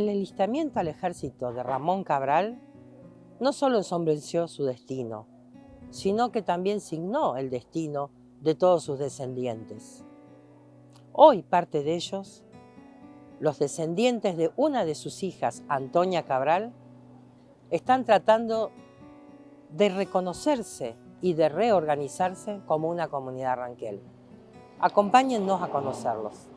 El enlistamiento al ejército de Ramón Cabral no solo ensombreció su destino, sino que también signó el destino de todos sus descendientes. Hoy parte de ellos, los descendientes de una de sus hijas, Antonia Cabral, están tratando de reconocerse y de reorganizarse como una comunidad Ranquel. Acompáñennos a conocerlos.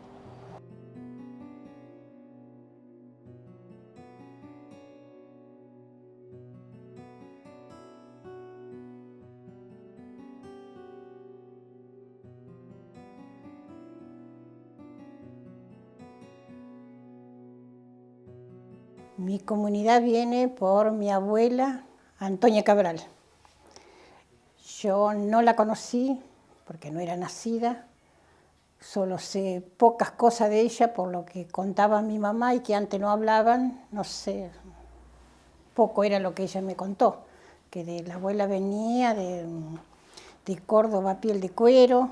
Mi comunidad viene por mi abuela, Antonia Cabral. Yo no la conocí porque no era nacida, solo sé pocas cosas de ella por lo que contaba mi mamá y que antes no hablaban, no sé, poco era lo que ella me contó, que de la abuela venía de Córdoba, Piel de Cuero,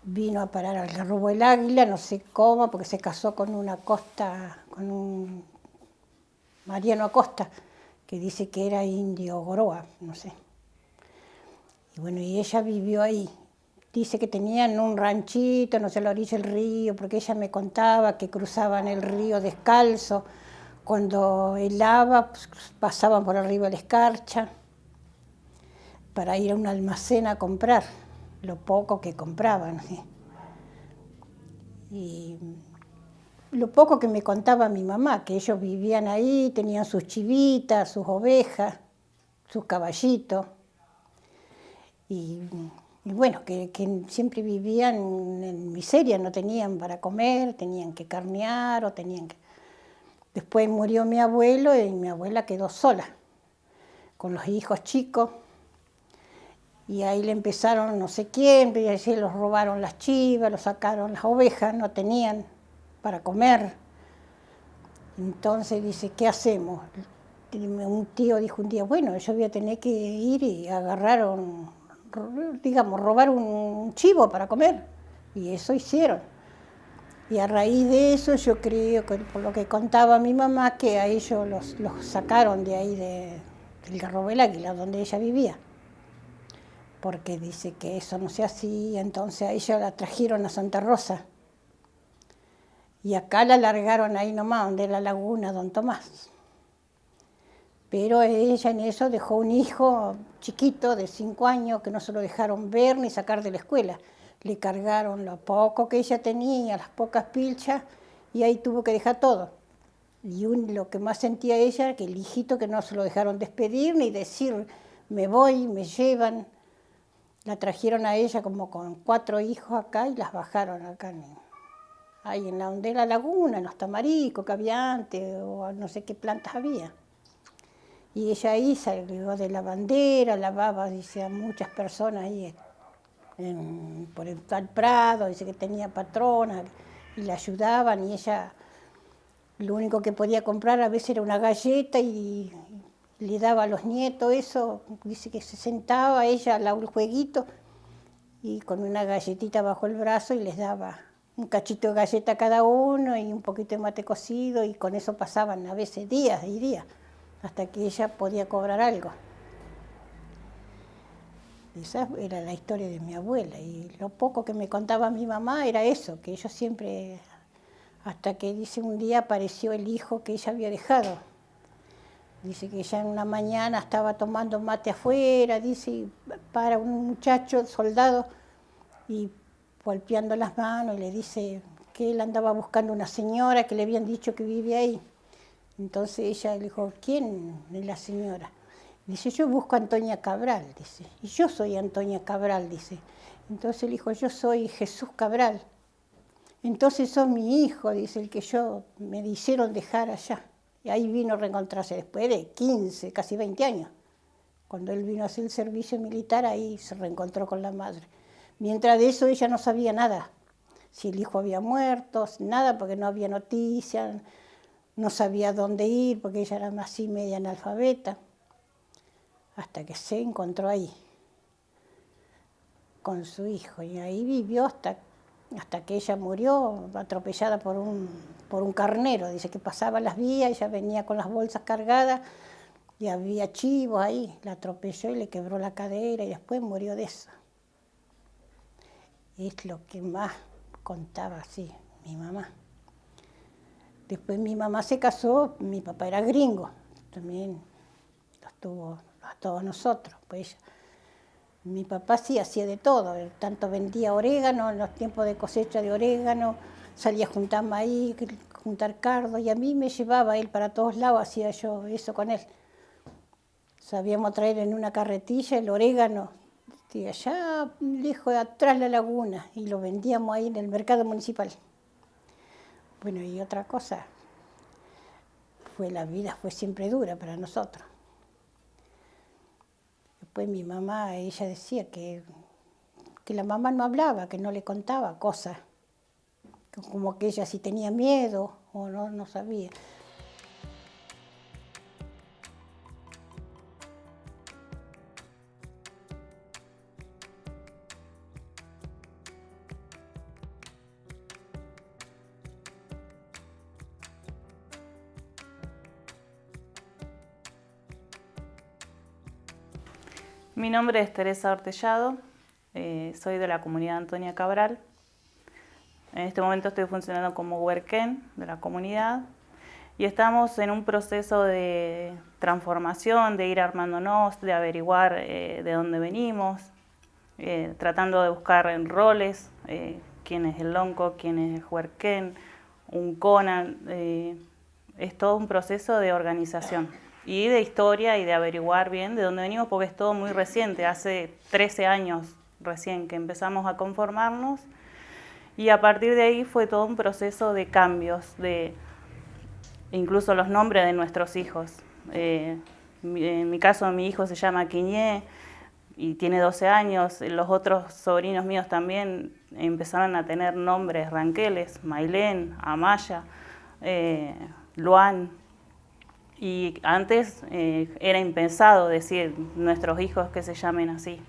vino a parar al Garrobo del Águila, no sé cómo, porque se casó con un Mariano Acosta, que dice que era indio Goroa, no sé. Y bueno, y ella vivió ahí. Dice que tenían un ranchito, no sé, a la orilla del río, porque ella me contaba que cruzaban el río descalzo. Cuando helaba, pues, pasaban por arriba de la escarcha para ir a un almacén a comprar, lo poco que compraban. ¿Sí? Y lo poco que me contaba mi mamá, que ellos vivían ahí, tenían sus chivitas, sus ovejas, sus caballitos. Y bueno, que siempre vivían en miseria, no tenían para comer, tenían que carnear o tenían que... Después murió mi abuelo y mi abuela quedó sola, con los hijos chicos. Y ahí le empezaron no sé quién, y así los robaron las chivas, los sacaron las ovejas, no tenían para comer. Entonces dice, ¿qué hacemos? Un tío dijo un día, bueno, yo voy a tener que ir y agarrar robar un chivo para comer. Y eso hicieron. Y a raíz de eso yo creo, que por lo que contaba mi mamá, que a ellos los sacaron de ahí, del Garrobo del Águila, donde ella vivía. Porque dice que eso no se hacía, entonces a ella la trajeron a Santa Rosa. Y acá la largaron ahí nomás, donde la laguna Don Tomás. Pero ella en eso dejó un hijo chiquito de 5 años que no se lo dejaron ver ni sacar de la escuela. Le cargaron lo poco que ella tenía, las pocas pilchas, y ahí tuvo que dejar todo. Y lo que más sentía ella era que el hijito que no se lo dejaron despedir ni decir, me voy, me llevan. La trajeron a ella como con 4 hijos acá y las bajaron acá, ahí en la donde la laguna, en los tamaricos que había antes, o no sé qué plantas había. Y ella ahí salió de la bandera, lavaba, dice, a muchas personas ahí por el tal Prado, dice que tenía patronas y la ayudaban, y ella lo único que podía comprar a veces era una galleta y le daba a los nietos eso, dice que se sentaba ella al jueguito y con una galletita bajo el brazo y les daba un cachito de galleta a cada uno y un poquito de mate cocido, y con eso pasaban a veces días y días, hasta que ella podía cobrar algo. Esa era la historia de mi abuela, y lo poco que me contaba mi mamá era eso, que ellos siempre, hasta que dice un día apareció el hijo que ella había dejado. Dice que ella en una mañana estaba tomando mate afuera, dice, y para un muchacho soldado y golpeando las manos, y le dice que él andaba buscando una señora que le habían dicho que vivía ahí. Entonces ella le dijo, ¿quién es la señora? Dice, yo busco a Antonia Cabral, dice, y yo soy Antonia Cabral, dice. Entonces le dijo, yo soy Jesús Cabral. Entonces sos mi hijo, dice, el que me hicieron dejar allá. Y ahí vino a reencontrarse después de 15, casi 20 años. Cuando él vino a hacer el servicio militar, ahí se reencontró con la madre. Mientras de eso ella no sabía nada, si el hijo había muerto, nada, porque no había noticias, no sabía dónde ir, porque ella era así media analfabeta, hasta que se encontró ahí con su hijo, y ahí vivió hasta hasta que ella murió atropellada por un carnero. Dice que pasaba las vías, ella venía con las bolsas cargadas y había chivos ahí, la atropelló y le quebró la cadera y después murió de eso. Es lo que más contaba así mi mamá. Después mi mamá se casó, mi papá era gringo, también los tuvo a todos nosotros. Pues mi papá sí hacía de todo, tanto vendía orégano en los tiempos de cosecha de orégano, salía a juntar maíz, juntar cardo, y a mí me llevaba él para todos lados, hacía yo eso con él. Sabíamos traer en una carretilla el orégano, de allá lejos de atrás la laguna, y lo vendíamos ahí en el mercado municipal. Bueno, y otra cosa, la vida fue siempre dura para nosotros. Después mi mamá, ella decía que la mamá no hablaba, que no le contaba cosas, como que ella sí tenía miedo o no sabía. Mi nombre es Teresa Ortellado, soy de la comunidad Antonia Cabral. En este momento estoy funcionando como huerquén de la comunidad y estamos en un proceso de transformación, de ir armándonos, de averiguar de dónde venimos, tratando de buscar en roles, quién es el lonco, quién es huerquén, un conan. Es todo un proceso de organización y de historia y de averiguar bien de dónde venimos, porque es todo muy reciente, hace 13 años recién que empezamos a conformarnos, y a partir de ahí fue todo un proceso de cambios, incluso los nombres de nuestros hijos. En mi caso, mi hijo se llama Quiñé y tiene 12 años, los otros sobrinos míos también empezaron a tener nombres ranqueles, Mailén, Amaya, Luan. Y antes era impensado decir nuestros hijos que se llamen así.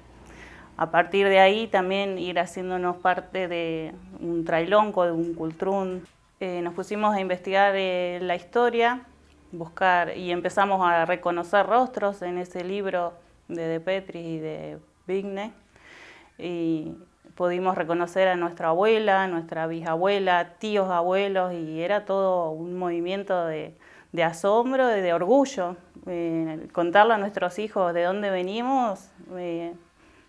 A partir de ahí también ir haciéndonos parte de un trailonco, de un cultrún. Nos pusimos a investigar la historia, buscar y empezamos a reconocer rostros en ese libro de Petris y de Vigne. Y pudimos reconocer a nuestra abuela, nuestra bisabuela, tíos, abuelos, y era todo un movimiento de asombro y de orgullo. Contarle a nuestros hijos de dónde venimos,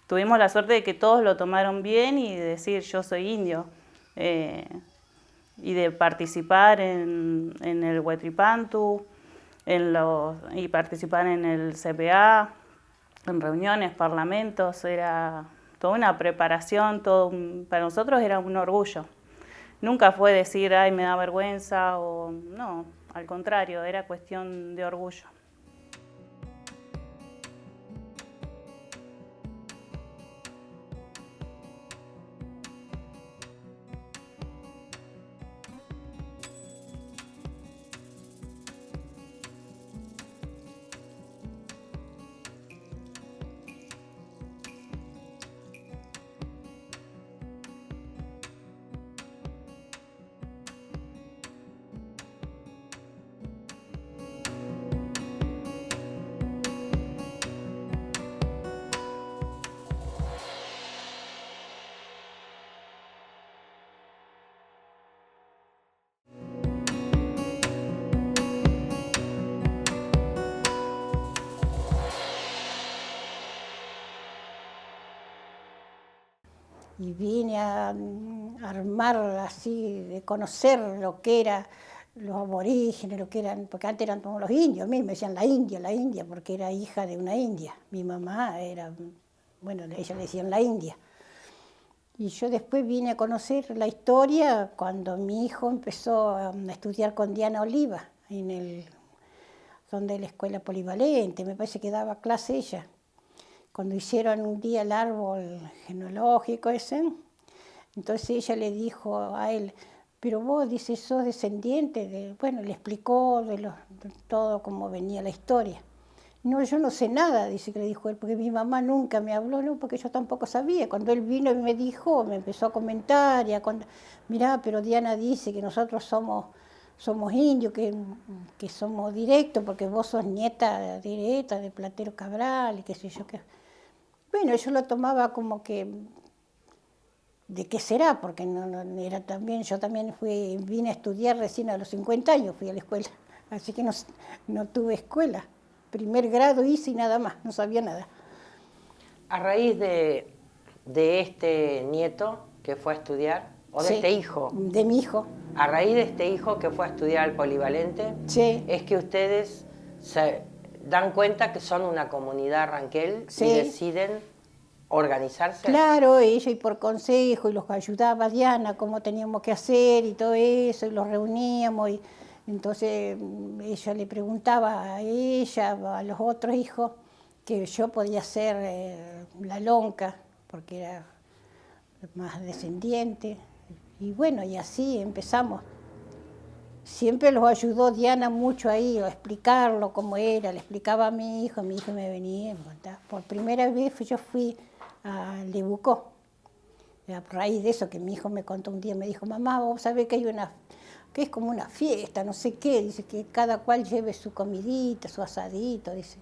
tuvimos la suerte de que todos lo tomaron bien y de decir yo soy indio, y de participar en el Huetripantu, y participar en el CPA, en reuniones, parlamentos. Era toda una preparación, para nosotros era un orgullo. Nunca fue decir, ay, me da vergüenza, o no, al contrario, era cuestión de orgullo. Y vine a armar así, de conocer lo que eran los aborígenes, lo que eran, porque antes eran como los indios, a mí me decían la India, porque era hija de una india. Mi mamá era, bueno, ellos le decían la India. Y yo después vine a conocer la historia cuando mi hijo empezó a estudiar con Diana Oliva, donde la escuela polivalente, me parece que daba clase ella. Cuando hicieron un día el árbol genealógico ese, entonces ella le dijo a él, pero vos, dice, sos descendiente de... Bueno, le explicó de todo cómo venía la historia. No, yo no sé nada, dice que le dijo él, porque mi mamá nunca me habló, no, porque yo tampoco sabía. Cuando él vino y me dijo, me empezó a comentar, y a contar, mirá, pero Diana dice que nosotros somos indios, que somos directos, porque vos sos nieta directa de Platero Cabral, y qué sé yo qué. Bueno, yo lo tomaba como que, ¿de qué será? Porque no era también, yo también vine a estudiar recién a los 50 años, fui a la escuela, así que no tuve escuela. Primer grado hice y nada más, no sabía nada. A raíz de este nieto que fue a estudiar, o de Sí, este hijo, de mi hijo. a raíz de este hijo que fue a estudiar al Polivalente, Sí. es que ustedes se dan cuenta que son una comunidad Ranquel Sí. y deciden organizarse. Claro, ella y por consejo, y los ayudaba Diana, cómo teníamos que hacer y todo eso, y los reuníamos, y entonces ella le preguntaba a ella, a los otros hijos, que yo podía ser la lonca, porque era más descendiente, y bueno, y así empezamos. Siempre los ayudó Diana mucho ahí, a explicarlo cómo era, le explicaba a mi hijo me venía y me contaba. Por primera vez yo fui a Lebucó, a raíz de eso que mi hijo me contó un día, me dijo, mamá, vos sabés que que es como una fiesta, no sé qué, dice que cada cual lleve su comidita, su asadito, dice.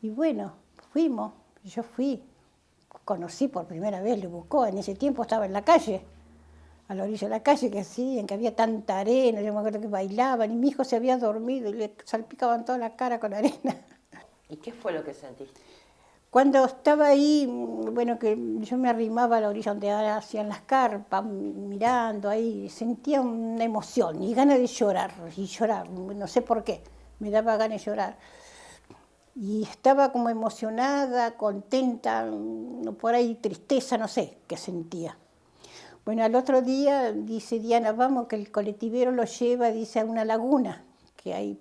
Y bueno, fuimos, yo fui, conocí por primera vez Lebucó, en ese tiempo estaba en la calle, a la orilla de la calle, que hacían, que había tanta arena, yo me acuerdo que bailaban, y mi hijo se había dormido y le salpicaban toda la cara con arena. ¿Y qué fue lo que sentiste? Cuando estaba ahí, bueno, que yo me arrimaba a la orilla donde hacían las carpas, mirando ahí, sentía una emoción y ganas de llorar, no sé por qué, me daba ganas de llorar. Y estaba como emocionada, contenta, por ahí tristeza, no sé qué sentía. Bueno, al otro día dice Diana, vamos, que el colectivero lo lleva, dice, a una laguna, que hay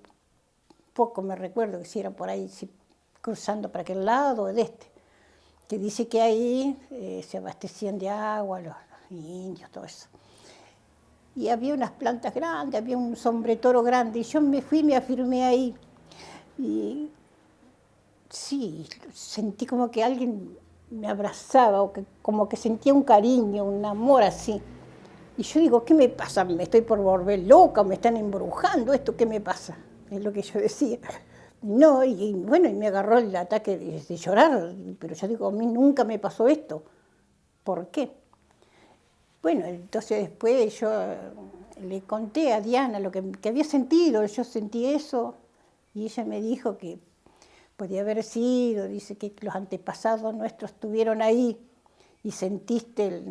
poco me recuerdo que si era por ahí, si cruzando para aquel lado o de este, que dice que ahí se abastecían de agua los indios, todo eso. Y había unas plantas grandes, había un sombretoro grande, y yo me fui, me afirmé ahí, y sí, sentí como que alguien me abrazaba, o que, como que sentía un cariño, un amor así. Y yo digo, ¿qué me pasa? ¿Me estoy por volver loca? ¿Me están embrujando? ¿Esto qué me pasa? Es lo que yo decía. No, y bueno, y me agarró el ataque de llorar, pero yo digo, a mí nunca me pasó esto. ¿Por qué? Bueno, entonces después yo le conté a Diana lo que había sentido, yo sentí eso, y ella me dijo que podía haber sido, dice que los antepasados nuestros estuvieron ahí y sentiste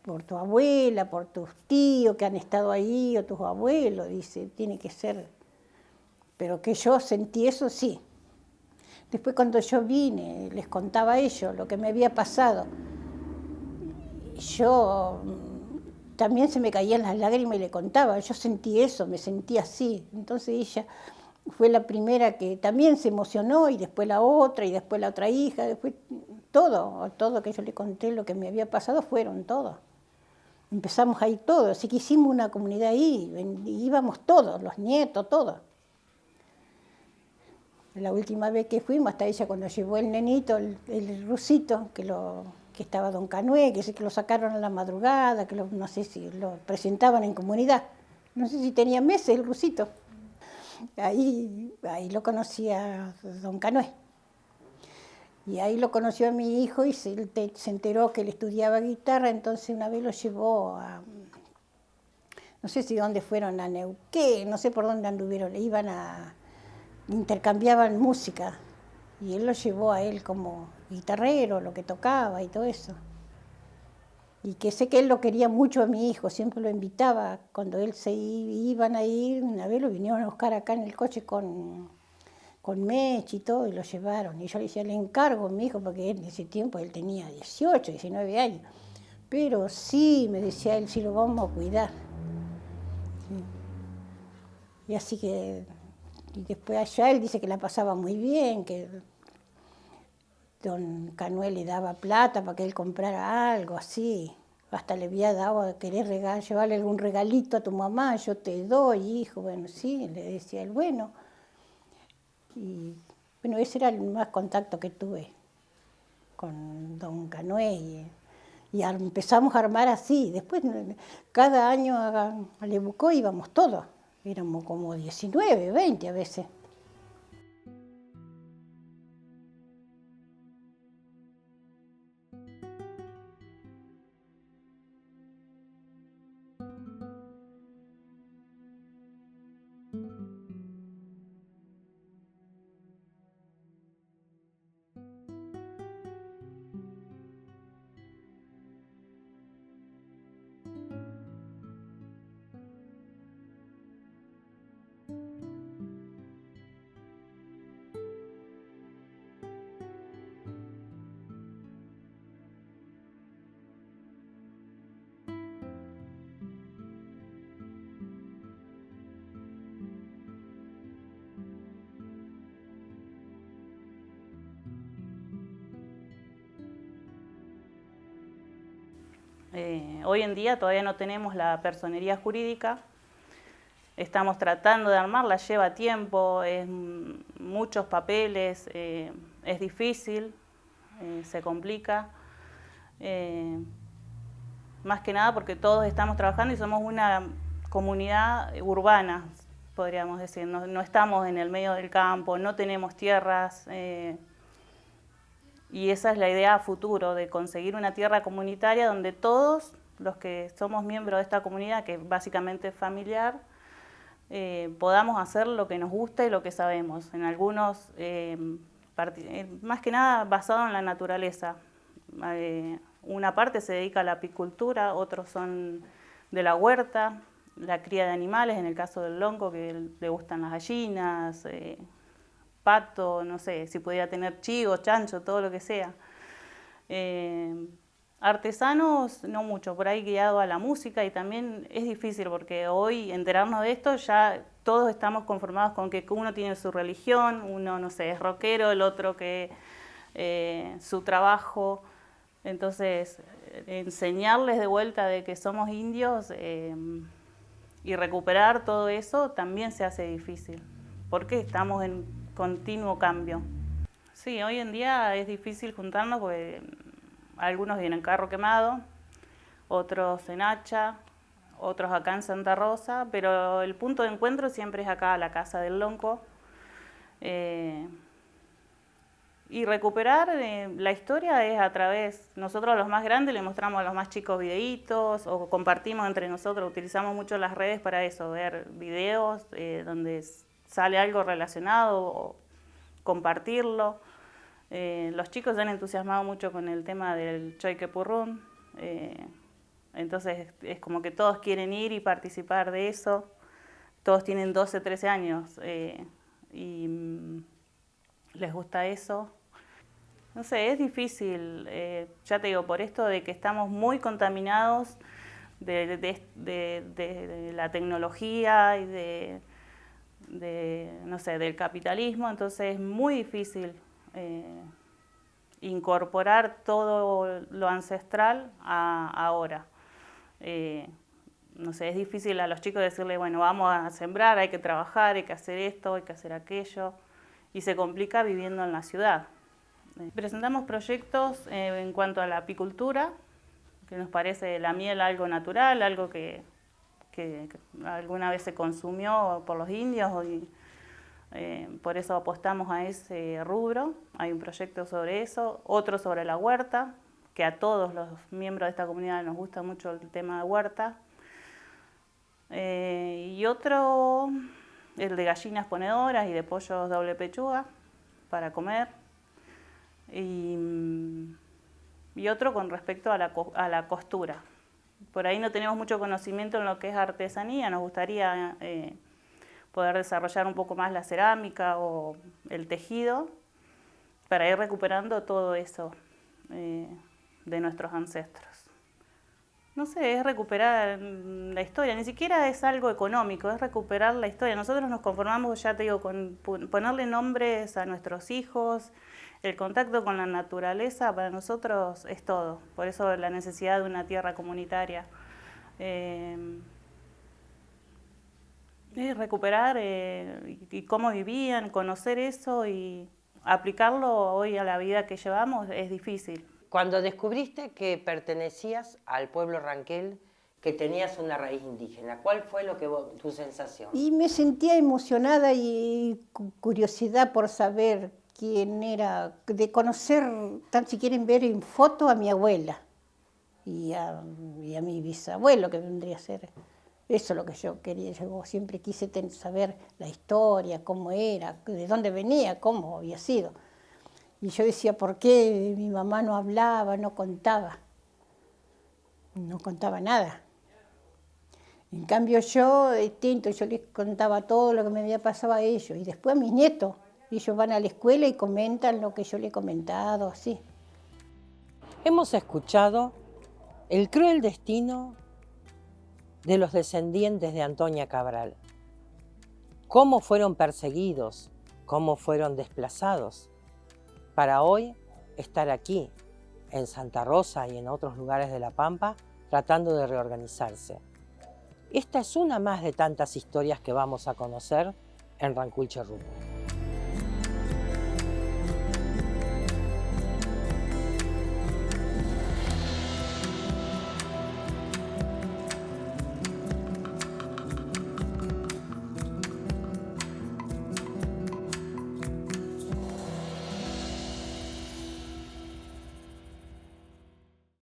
por tu abuela, por tus tíos que han estado ahí, o tus abuelos, dice, tiene que ser. Pero que yo sentí eso, sí. Después cuando yo vine, les contaba a ellos lo que me había pasado. Yo también se me caían las lágrimas y le contaba, yo sentí eso, me sentí así. Entonces ella fue la primera que también se emocionó, y después la otra hija, después todo que yo le conté lo que me había pasado fueron todos. Empezamos ahí todos, así que hicimos una comunidad ahí, íbamos todos, los nietos, todos. La última vez que fuimos, hasta ella cuando llevó el nenito, el rusito, que estaba Don Canué, que lo sacaron a la madrugada, no sé si lo presentaban en comunidad. No sé si tenía meses el rusito. Ahí lo conocía Don Canué. Y ahí lo conoció a mi hijo y se enteró que él estudiaba guitarra, entonces una vez lo llevó a, no sé si dónde fueron, a Neuquén, no sé por dónde anduvieron, intercambiaban música, y él lo llevó a él como guitarrero, lo que tocaba y todo eso. Y que sé que él lo quería mucho a mi hijo, siempre lo invitaba, cuando él iban a ir, una vez lo vinieron a buscar acá en el coche con Mech y todo, y lo llevaron. Y yo le decía, le encargo a mi hijo, porque en ese tiempo él tenía 18, 19 años. Pero sí, me decía él, sí lo vamos a cuidar. Sí. Y así que, y después allá él dice que la pasaba muy bien, que Don Canué le daba plata para que él comprara algo así. Hasta le había dado a querer llevarle algún regalito a tu mamá, yo te doy, hijo. Bueno, sí, le decía él, bueno. Y bueno, ese era el más contacto que tuve con don Canoé y empezamos a armar así. Después, cada año a Lebucó íbamos todos, éramos como 19, 20 a veces. Hoy en día todavía no tenemos la personería jurídica, estamos tratando de armarla, lleva tiempo, muchos papeles, es difícil, se complica, más que nada porque todos estamos trabajando y somos una comunidad urbana, podríamos decir, no estamos en el medio del campo, no tenemos tierras, y esa es la idea a futuro, de conseguir una tierra comunitaria donde todos los que somos miembros de esta comunidad, que básicamente es familiar, podamos hacer lo que nos gusta y lo que sabemos. En algunos, más que nada basado en la naturaleza. Una parte se dedica a la apicultura, otros son de la huerta, la cría de animales, en el caso del lonco, que le gustan las gallinas, pato, no sé, si pudiera tener chivo, chancho, todo lo que sea. Artesanos, no mucho, por ahí guiado a la música, y también es difícil porque hoy enterarnos de esto ya todos estamos conformados con que uno tiene su religión, uno, no sé, es rockero, el otro que su trabajo. Entonces, enseñarles de vuelta de que somos indios y recuperar todo eso también se hace difícil, porque estamos en continuo cambio. Sí, hoy en día es difícil juntarnos porque algunos vienen en carro quemado, otros en hacha, otros acá en Santa Rosa, pero el punto de encuentro siempre es acá, la casa del lonco. Y recuperar la historia es a través, nosotros a los más grandes le mostramos a los más chicos videitos o compartimos entre nosotros, utilizamos mucho las redes para eso, ver videos donde sale algo relacionado o compartirlo. Los chicos se han entusiasmado mucho con el tema del Choiquepurrún, entonces es como que todos quieren ir y participar de eso, todos tienen 12, 13 años y les gusta eso. No sé, es difícil, ya te digo, por esto de que estamos muy contaminados de la tecnología y no sé, del capitalismo, entonces es muy difícil incorporar todo lo ancestral a ahora. No sé, es difícil a los chicos decirle, bueno, vamos a sembrar, hay que trabajar, hay que hacer esto, hay que hacer aquello, y se complica viviendo en la ciudad. Presentamos proyectos en cuanto a la apicultura, que nos parece la miel algo natural, algo que alguna vez se consumió por los indios y por eso apostamos a ese rubro. Hay un proyecto sobre eso, otro sobre la huerta, que a todos los miembros de esta comunidad nos gusta mucho el tema de huerta. Y otro, el de gallinas ponedoras y de pollos doble pechuga para comer. Y otro con respecto a la costura. Por ahí no tenemos mucho conocimiento en lo que es artesanía, nos gustaría poder desarrollar un poco más la cerámica o el tejido para ir recuperando todo eso de nuestros ancestros. No sé, es recuperar la historia, ni siquiera es algo económico, es recuperar la historia. Nosotros nos conformamos, ya te digo, con ponerle nombres a nuestros hijos. El contacto con la naturaleza para nosotros es todo, por eso la necesidad de una tierra comunitaria. Recuperar y cómo vivían, conocer eso y aplicarlo hoy a la vida que llevamos es difícil. Cuando descubriste que pertenecías al pueblo Ranquel, que tenías una raíz indígena, ¿cuál fue tu sensación? Y me sentía emocionada y curiosidad por saber quién era, de conocer, tan si quieren ver en foto, a mi abuela y a mi bisabuelo, que vendría a ser. Eso es lo que yo quería, yo siempre quise saber la historia, cómo era, de dónde venía, cómo había sido. Y yo decía, ¿por qué mi mamá no hablaba, no contaba? No contaba nada. En cambio yo, distinto, yo les contaba todo lo que me había pasado a ellos. Y después a mis nietos, ellos van a la escuela y comentan lo que yo les he comentado, así. Hemos escuchado el cruel destino de los descendientes de Antonia Cabral. Cómo fueron perseguidos, cómo fueron desplazados, para hoy estar aquí, en Santa Rosa y en otros lugares de La Pampa, tratando de reorganizarse. Esta es una más de tantas historias que vamos a conocer en Ranculche Rumbo.